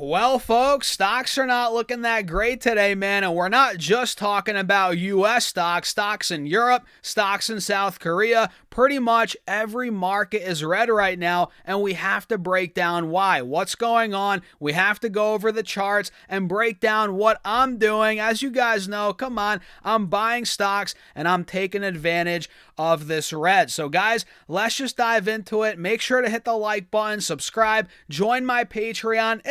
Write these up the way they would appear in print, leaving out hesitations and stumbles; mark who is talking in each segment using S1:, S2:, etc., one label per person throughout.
S1: Well, folks, stocks are not looking that great today, man. And we're not just talking about U.S. stocks in Europe, stocks in South Korea. Pretty much every market is red right now, and we have to break down why. What's going on? We have to go over the charts and break down what I'm doing. As you guys know, come on, I'm buying stocks and I'm taking advantage of this red. So, guys, let's just dive into it. Make sure to hit the like button, subscribe, join my Patreon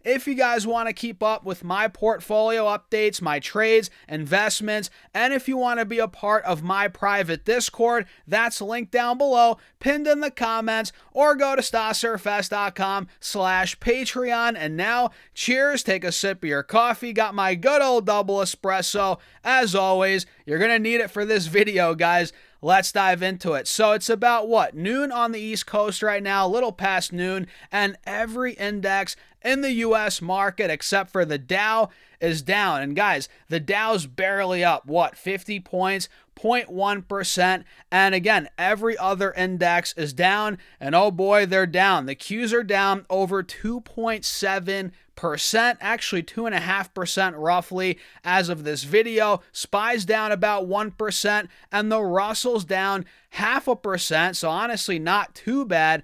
S1: if you guys want to keep up with my portfolio updates, my trades, investments, and if you want to be a part of my private Discord, that's linked down below, pinned in the comments, or go to stossurfest.com/Patreon. And now, cheers, take a sip of your coffee. Got my good old double espresso. As always, you're going to need it for this video, guys. Let's dive into it. So it's about noon on the East Coast right now, a little past noon, and every index in the U.S. market except for the Dow is down. And guys, the Dow's barely up, 50 points, 0.1%. And again, every other index is down, and oh boy, they're down. The Qs are down over 2.7%, actually 2.5% roughly as of this video. SPY's down about 1%, and the Russell's down 0.5%, so honestly not too bad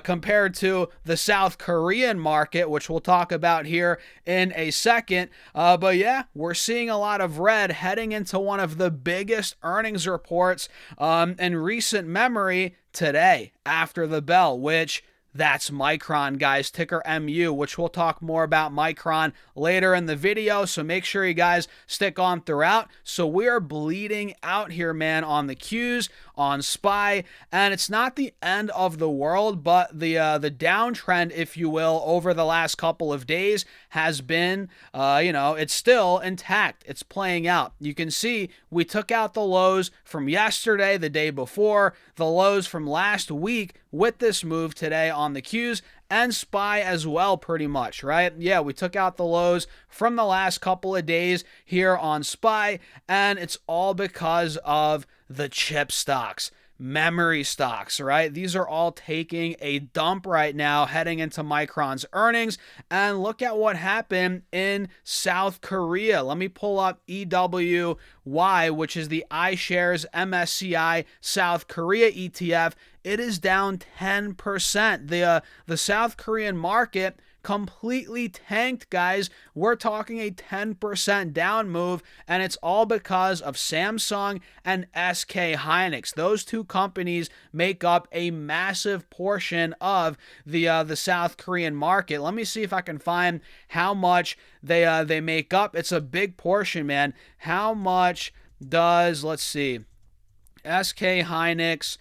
S1: compared to the South Korean market, which we'll talk about here in a second. But yeah, we're seeing a lot of red heading into one of the biggest earnings reports in recent memory today after the bell, which that's Micron, guys, ticker MU, which we'll talk more about Micron later in the video, so make sure you guys stick on throughout. So we are bleeding out here, man, on the Qs, on SPY, and it's not the end of the world, but the downtrend, if you will, over the last couple of days has been, it's still intact. It's playing out. You can see we took out the lows from yesterday, the day before, the lows from last week with this move today on the Qs, and SPY as well, pretty much, right? Yeah, we took out the lows from the last couple of days here on SPY, and it's all because of the chip stocks, memory stocks, right? These are all taking a dump right now heading into Micron's earnings. And look at what happened in South Korea. Let me pull up EWY, which is the iShares MSCI South Korea ETF. It is down 10%. The South Korean market completely tanked, guys. We're talking a 10% down move, and it's all because of Samsung and SK Hynix. Those two companies make up a massive portion of the South Korean market. Let me see if I can find how much they make up. It's a big portion, man. How much does, let's see, SK Hynix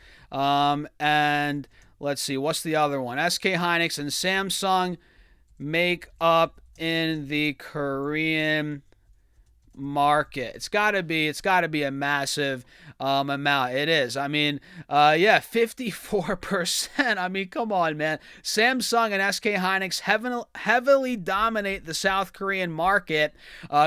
S1: and let's see, what's the other one? SK Hynix and Samsung make up in the Korean market. It's got to be a massive amount. It is. I mean, 54%. I mean, come on, man. Samsung and SK Hynix heavily dominate the South Korean market,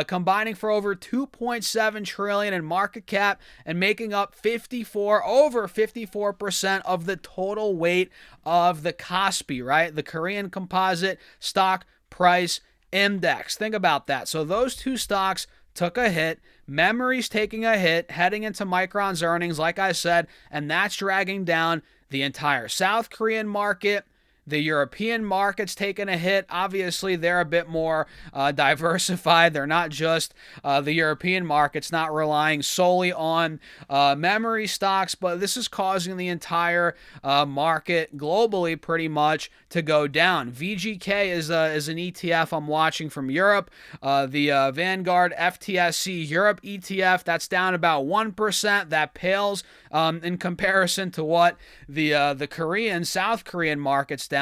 S1: combining for over 2.7 trillion in market cap and making up over 54% of the total weight of the KOSPI, right? The Korean Composite Stock Price Index. Think about that. So those two stocks took a hit. Memory's taking a hit heading into Micron's earnings, like I said, and that's dragging down the entire South Korean market. The European market's taking a hit. Obviously, they're a bit more diversified. They're not just the European market's not relying solely on memory stocks, but this is causing the entire market globally pretty much to go down. VGK is an ETF I'm watching from Europe. The Vanguard FTSE Europe ETF, that's down about 1%. That pales in comparison to what the South Korean market's down.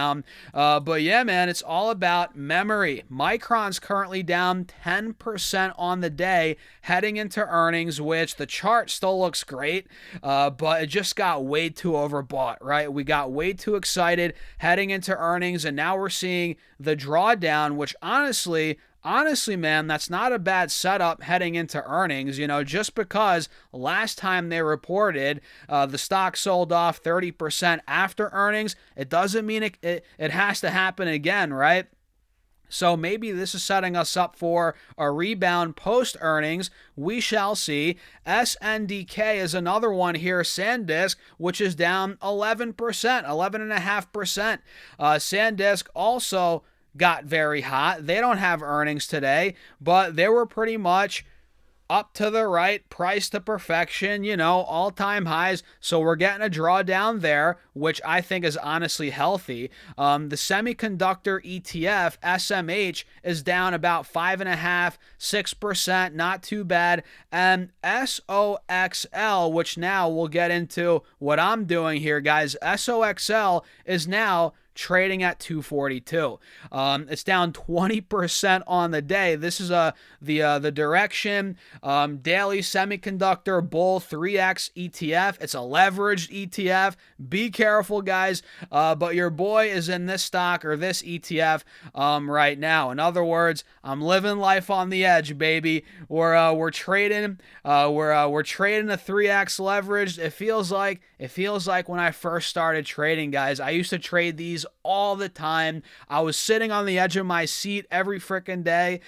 S1: But yeah, man, it's all about memory. Micron's currently down 10% on the day heading into earnings, which the chart still looks great, but it just got way too overbought, right? We got way too excited heading into earnings, and now we're seeing the drawdown, which honestly, man, that's not a bad setup heading into earnings, just because last time they reported the stock sold off 30% after earnings. It doesn't mean it has to happen again, right? So maybe this is setting us up for a rebound post earnings. We shall see. SNDK is another one here, SanDisk, which is down 11%, 11.5%. SanDisk also got very hot. They don't have earnings today, but they were pretty much up to the right, price to perfection, all-time highs. So we're getting a drawdown there, which I think is honestly healthy. The semiconductor ETF, SMH, is down about 5.5%, 6%, not too bad. And SOXL, which now we'll get into what I'm doing here, guys. SOXL is now trading at 242. It's down 20% on the day. This is the direction daily semiconductor bull 3x ETF. It's a leveraged ETF. Be careful, guys. But your boy is in this stock or this ETF right now. In other words, I'm living life on the edge, baby. We're trading. We're trading a 3x leveraged. It feels like when I first started trading, guys. I used to trade these all the time. I was sitting on the edge of my seat every freaking day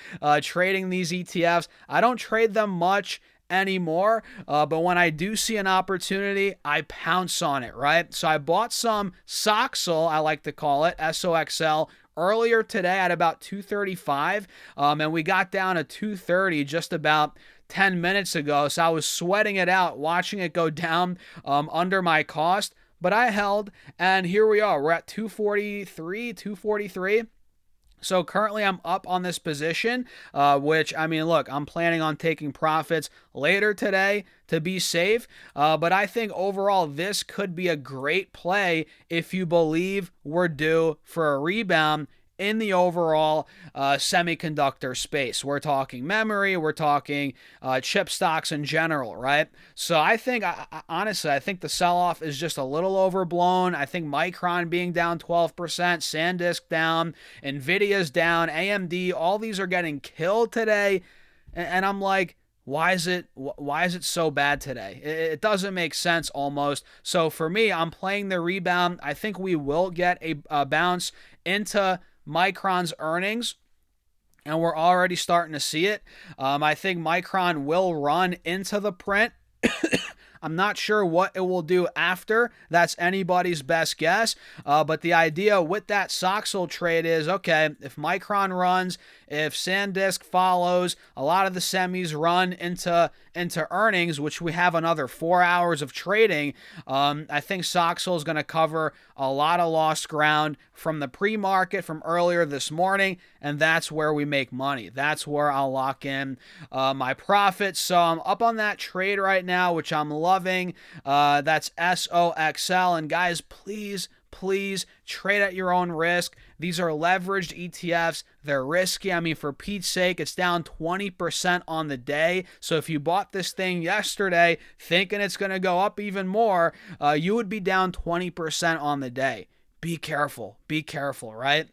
S1: trading these ETFs. I don't trade them much anymore, but when I do see an opportunity, I pounce on it, right? So I bought some SOXL, I like to call it, SOXL, earlier today at about 235, and we got down to 230 just about 10 minutes ago, so I was sweating it out, watching it go down under my cost, but I held, and here we are. We're at 243. So currently I'm up on this position, which, I mean, look, I'm planning on taking profits later today to be safe. But I think overall this could be a great play if you believe we're due for a rebound in the overall semiconductor space. We're talking memory, we're talking chip stocks in general, right? So I think, honestly, I think the sell-off is just a little overblown. I think Micron being down 12%, SanDisk down, Nvidia's down, AMD, all these are getting killed today. And I'm like, why is it so bad today? It doesn't make sense almost. So for me, I'm playing the rebound. I think we will get a bounce into Micron's earnings, and we're already starting to see it. I think Micron will run into the print. I'm not sure what it will do after. That's anybody's best guess. But the idea with that SOXL trade is, okay, if Micron runs, if SanDisk follows, a lot of the semis run into earnings, which we have another 4 hours of trading. I think SOXL is going to cover a lot of lost ground from the pre-market from earlier this morning, and that's where we make money. That's where I'll lock in my profits. So I'm up on that trade right now, which I'm loving. That's SOXL. And guys, please trade at your own risk. These are leveraged ETFs. They're risky. I mean, for Pete's sake, it's down 20% on the day. So if you bought this thing yesterday thinking it's going to go up even more, you would be down 20% on the day. Be careful, right?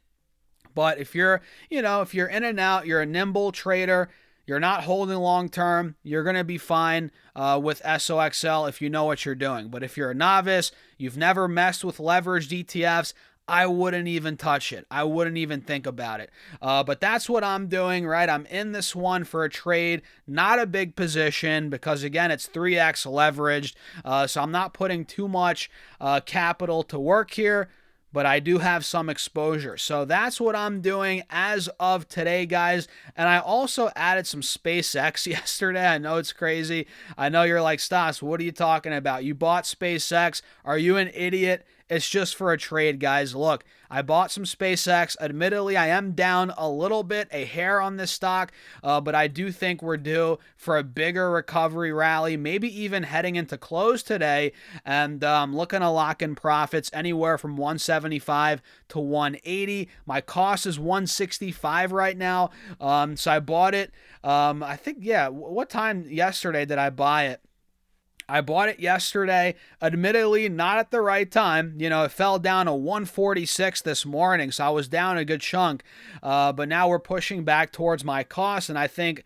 S1: But if you're in and out, you're a nimble trader, you're not holding long term, you're going to be fine with SOXL if you know what you're doing. But if you're a novice, you've never messed with leveraged ETFs, I wouldn't even touch it. I wouldn't even think about it. But that's what I'm doing, right? I'm in this one for a trade, not a big position because, again, it's 3x leveraged. So I'm not putting too much capital to work here, but I do have some exposure. So that's what I'm doing as of today, guys. And I also added some SpaceX yesterday. I know it's crazy. I know you're like, Stas, what are you talking about? You bought SpaceX. Are you an idiot? It's just for a trade, guys. Look, I bought some SpaceX. Admittedly, I am down a little bit, a hair on this stock, but I do think we're due for a bigger recovery rally, maybe even heading into close today, and I'm looking to lock in profits anywhere from 175 to 180. My cost is 165 right now, so I bought it. I think, what time yesterday did I buy it? I bought it yesterday, admittedly not at the right time. It fell down to 146 this morning, so I was down a good chunk. But now we're pushing back towards my cost, and I think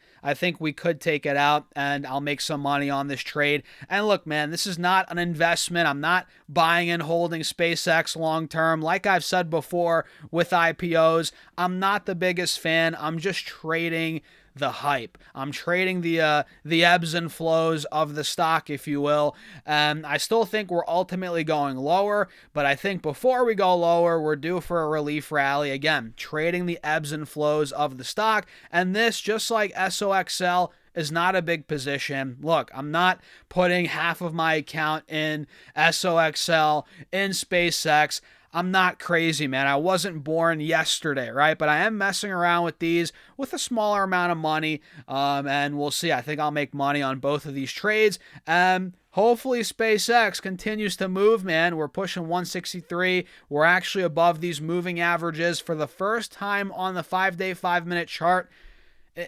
S1: we could take it out, and I'll make some money on this trade. And look, man, this is not an investment. I'm not buying and holding SpaceX long term. Like I've said before with IPOs, I'm not the biggest fan. I'm just trading the hype. I'm trading the ebbs and flows of the stock, if you will. And I still think we're ultimately going lower, but I think before we go lower, we're due for a relief rally. Again, trading the ebbs and flows of the stock. And this, just like SOXL, is not a big position. Look, I'm not putting half of my account in SOXL, in SpaceX. I'm not crazy, man. I wasn't born yesterday, right? But I am messing around with these with a smaller amount of money, and we'll see. I think I'll make money on both of these trades. Hopefully SpaceX continues to move, man. We're pushing 163. We're actually above these moving averages for the first time on the 5-day, 5-minute chart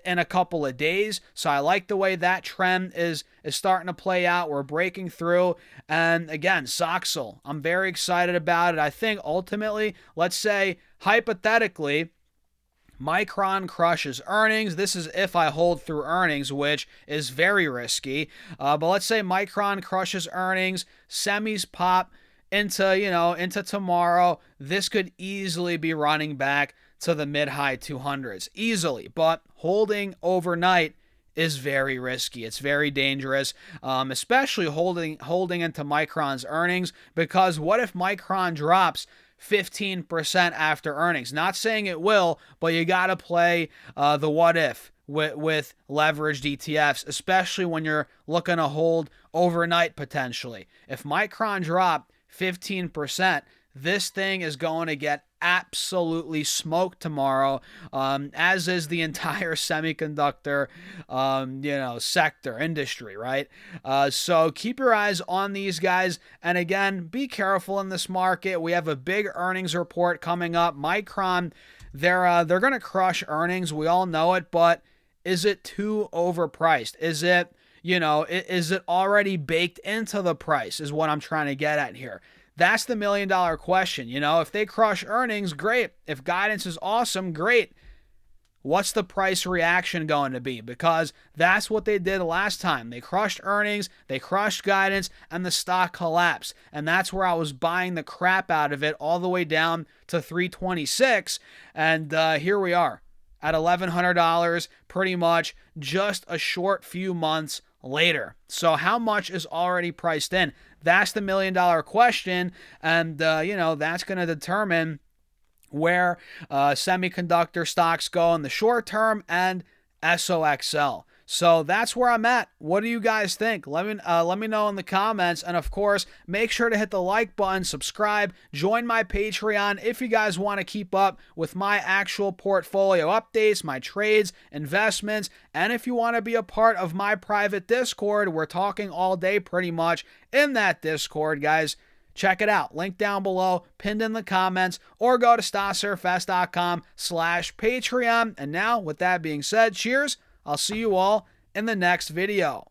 S1: in a couple of days. So I like the way that trend is starting to play out. We're breaking through. And again, Soxel, I'm very excited about it. I think ultimately, let's say hypothetically, Micron crushes earnings. This is if I hold through earnings, which is very risky. But let's say Micron crushes earnings, semis pop into tomorrow. This could easily be running back to the mid-high 200s easily, but holding overnight is very risky. It's very dangerous, especially holding into Micron's earnings, because what if Micron drops 15% after earnings? Not saying it will, but you got to play the what if with leveraged ETFs, especially when you're looking to hold overnight potentially. If Micron dropped 15%, this thing is going to get absolutely smoked tomorrow, as is the entire semiconductor, sector, industry, right? So keep your eyes on these guys. And again, be careful in this market. We have a big earnings report coming up. Micron, they're going to crush earnings. We all know it, but is it too overpriced? Is it already baked into the price is what I'm trying to get at here. That's the $1 million question. If they crush earnings, great. If guidance is awesome, great. What's the price reaction going to be? Because that's what they did last time. They crushed earnings, they crushed guidance, and the stock collapsed. And that's where I was buying the crap out of it all the way down to $326. And here we are at $1,100, pretty much just a short few months later. So how much is already priced in? That's the $1 million question, and that's going to determine where semiconductor stocks go in the short term and SOXL. So that's where I'm at. What do you guys think? Let me know in the comments. And of course, make sure to hit the like button, subscribe, join my Patreon if you guys want to keep up with my actual portfolio updates, my trades, investments, and if you want to be a part of my private Discord, we're talking all day pretty much in that Discord, guys. Check it out. Link down below, pinned in the comments, or go to stossurfs.com/Patreon. And now, with that being said, cheers. I'll see you all in the next video.